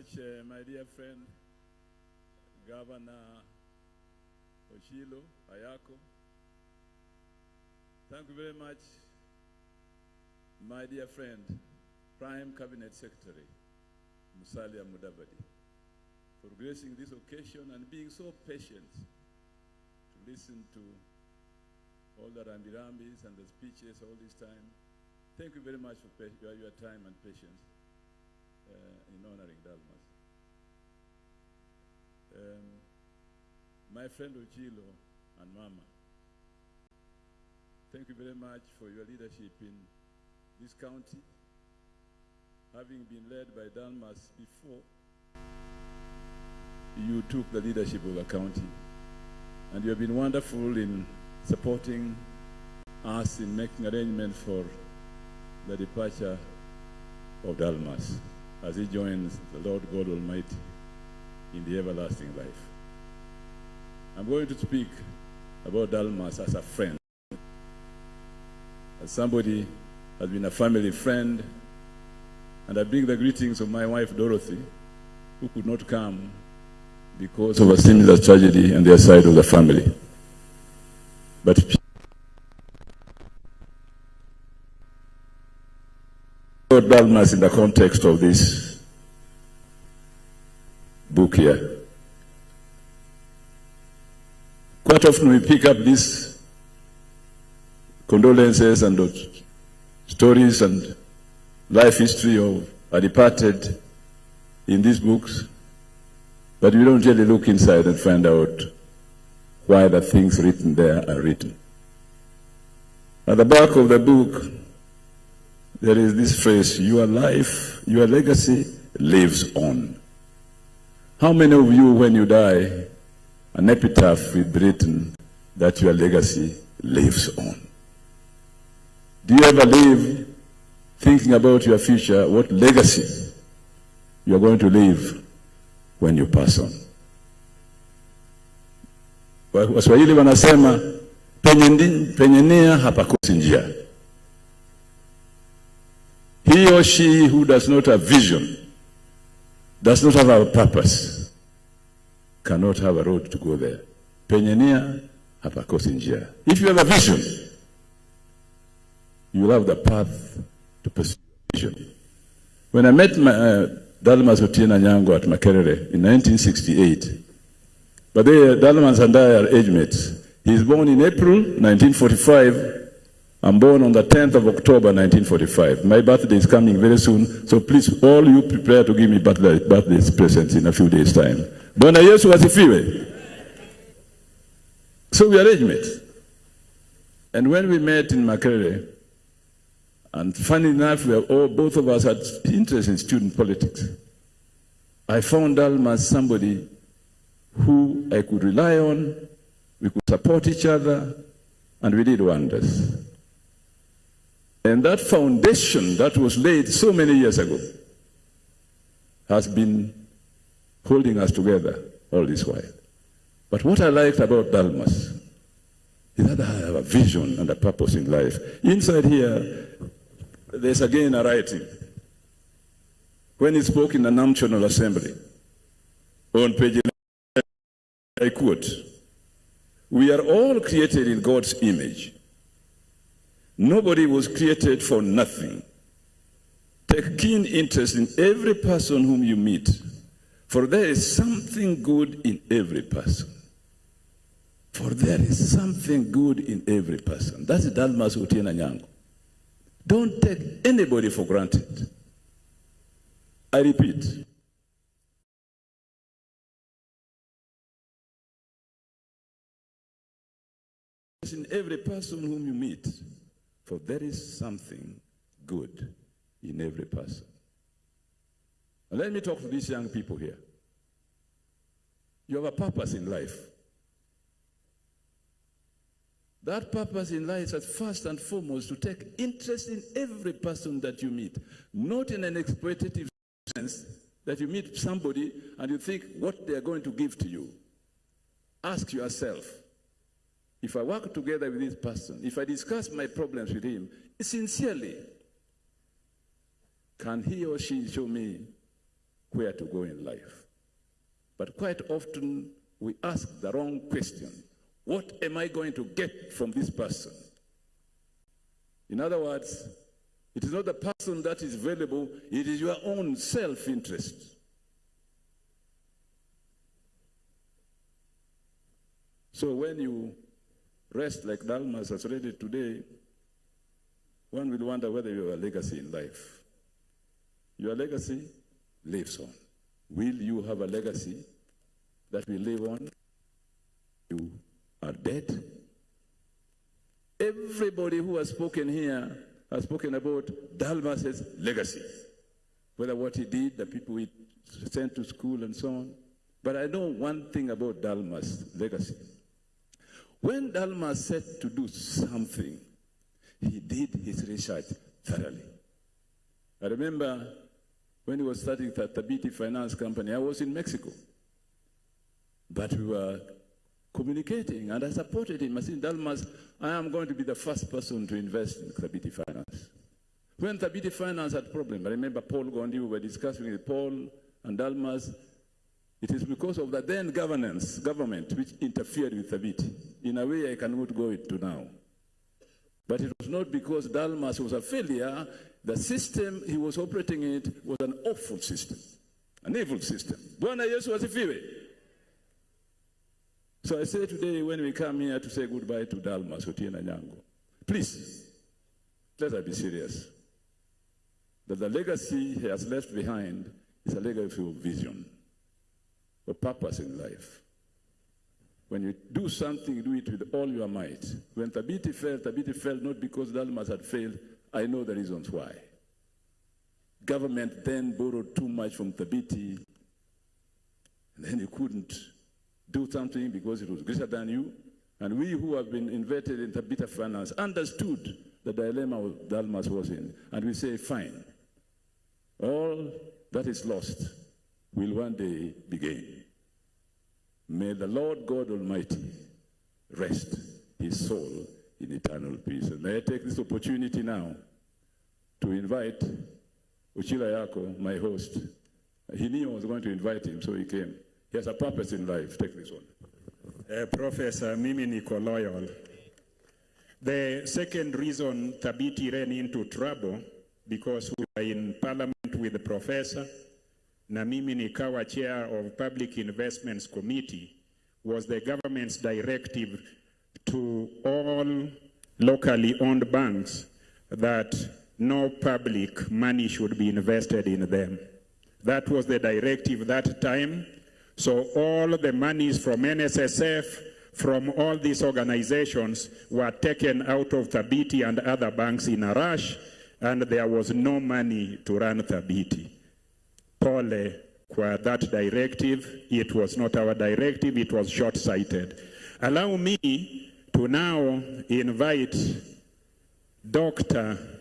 much, my dear friend, Governor Ochilo Ayako. Thank you very much, my dear friend, Prime Cabinet Secretary, Musalia Mudavadi, for gracing this occasion and being so patient to listen to all the rambi-rambis and the speeches all this time. Thank you very much for your time and patience in honoring Dalmas. My friend Ochilo and Mama, thank you very much for your leadership in this county, having been led by Dalmas before you took the leadership of the county. And you have been wonderful in supporting us in making arrangements for the departure of Dalmas as he joins the Lord God Almighty in the everlasting life. I'm going to speak about Dalmas as a friend, as somebody has been a family friend, and I bring the greetings of my wife Dorothy, who could not come because of a similar tragedy on their side of the family. But Dalmas in the context of this book here. Quite often we pick up these condolences and stories and life history of a departed in these books, but we don't really look inside and find out why the things written there are written. At the back of the book, there is this phrase, your life, your legacy lives on. How many of you, when you die, an epitaph will be written that your legacy lives on? Do you ever live thinking about your future, what legacy you are going to leave when you pass on? Waswahili wanasema penye nia hapakosi njia. He or she who does not have vision, does not have a purpose, cannot have a road to go there. Penye nia hapakosi njia. If you have a vision, you will have the path to pursue vision. When I met Dalmas Otieno Nyong'o at Makerere in 1968, but Dalmas and I are age mates. He is born in April 1945. I'm born on the 10th of October 1945. My birthday is coming very soon, so please all you prepare to give me birthday presents in a few days' time. Bwana Yesu asifiwe. So we are age mates. And when we met in Makerere, and funny enough, both of us had interest in student politics. I found Dalmas somebody who I could rely on, we could support each other, and we did wonders. And that foundation that was laid so many years ago has been holding us together all this while. But what I liked about Dalmas is that I have a vision and a purpose in life. Inside here, there's again a writing. When he spoke in the National Assembly, on page 11, I quote, "We are all created in God's image. Nobody was created for nothing. Take keen interest in every person whom you meet, for there is something good in every person." For there is something good in every person. That's Dalmas Otieno Nyong'o. Don't take anybody for granted. I repeat. In every person whom you meet, for there is something good in every person. And let me talk to these young people here. You have a purpose in life. That purpose in life is first and foremost to take interest in every person that you meet, not in an exploitative sense that you meet somebody and you think what they are going to give to you. Ask yourself, if I work together with this person, if I discuss my problems with him, sincerely, can he or she show me where to go in life. But quite often, we ask the wrong question. What am I going to get from this person? In other words, it is not the person that is valuable, it is your own self-interest. So when you rest like Dalmas has read it today, one will wonder whether you have a legacy in life. Your legacy lives on. Will you have a legacy that will live on? You are dead. Everybody who has spoken here has spoken about Dalmas's legacy, whether what he did, the people he sent to school and so on. But I know one thing about Dalmas' legacy. When Dalmas said to do something, he did his research thoroughly. I remember when he was starting the Thabiti Finance Company, I was in Mexico. But we were communicating, and I supported him. I said, Dalmas, I am going to be the first person to invest in Thabiti Finance. When Thabiti Finance had a problem, I remember Paul Gondi, we were discussing with Paul and Dalmas. It is because of the then government which interfered with Thabiti. In a way I cannot go into now. But it was not because Dalmas was a failure. The system he was operating in was an awful system, an evil system. Bwana Yesu asifiwe. So I say today, when we come here to say goodbye to Dalmas Otieno Nyong'o, please, let us be serious. That the legacy he has left behind is a legacy of vision, of purpose in life. When you do something, do it with all your might. When Thabiti fell not because Dalmas had failed. I know the reasons why. Government then borrowed too much from Thabiti, and then you couldn't do something because it was greater than you. And we who have been invested in Thabiti Finance understood the dilemma Dalmas was in. And we say, fine, all that is lost will one day be gained. May the Lord God Almighty rest his soul in eternal peace. And may I take this opportunity now to invite Uchila Yako, my host. He knew I was going to invite him, so he came. He has a purpose in life. Take this one. Professor, mimi niko loyal. The second reason Thabiti ran into trouble, because we were in parliament with the professor, na mimi nikawa chair of Public Investments Committee, was the government's directive to all locally owned banks that no public money should be invested in them. That was the directive that time. So all the monies from NSSF, from all these organizations were taken out of Thabiti and other banks in a rush, and there was no money to run Thabiti. Pole kwa that directive. It was not our directive, it was short-sighted. Allow me to now invite Dr.